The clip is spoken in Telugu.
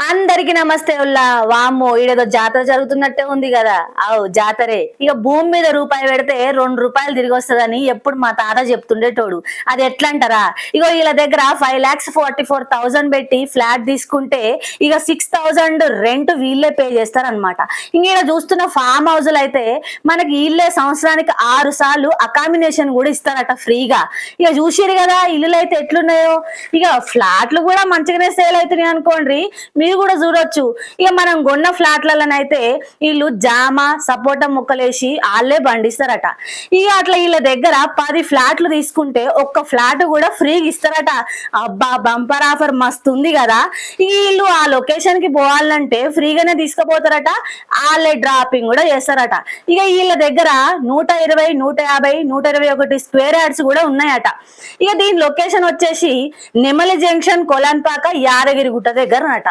అందరికి నమస్తే ఉల్లా వామ్మో ఈడేదో జాతర జరుగుతున్నట్టే ఉంది కదా. అవు జాతరే. ఇక భూమి మీద రూపాయి పెడితే 2 రూపాయలు తిరిగి వస్తుందని ఎప్పుడు మా తాత చెప్తుండేటోడు. అది ఎట్లా అంటారా, ఇగో వీళ్ళ దగ్గర 5,44,000 పెట్టి ఫ్లాట్ తీసుకుంటే ఇక 6,000 రెంట్ వీళ్ళే పే చేస్తారనమాట. ఇంక చూస్తున్న ఫామ్ హౌస్లు అయితే మనకి వీళ్ళే సంవత్సరానికి 6 సార్లు అకామినేషన్ కూడా ఇస్తారట ఫ్రీగా. ఇక చూసిరు కదా ఇల్లులు అయితే ఎట్లున్నాయో. ఇక ఫ్లాట్లు కూడా మంచిగానే సేల్ అవుతున్నాయి అనుకోండి. మీరు కూడా చూడొచ్చు. ఇక మనం కొన్న ఫ్లాట్లలోనైతే వీళ్ళు జామ సపోటా మొక్కలేసి వాళ్ళే పండిస్తారట. ఇక అట్లా వీళ్ళ దగ్గర 10 ఫ్లాట్లు తీసుకుంటే ఒక్క ఫ్లాట్ కూడా ఫ్రీగా ఇస్తారట. అబ్బా బంపర్ ఆఫర్ మస్తు ఉంది కదా. వీళ్ళు ఆ లొకేషన్ కి పోవాలంటే ఫ్రీగానే తీసుకుపోతారట. వాళ్ళే డ్రాపింగ్ కూడా చేస్తారట. ఇక వీళ్ళ దగ్గర 120, 150, 121 స్క్వేర్ యార్డ్స్ కూడా ఉన్నాయట. ఇక దీని లొకేషన్ వచ్చేసి నెమలి జంక్షన్, కొలన్పాక, యాదగిరిగుట్ట దగ్గర అట.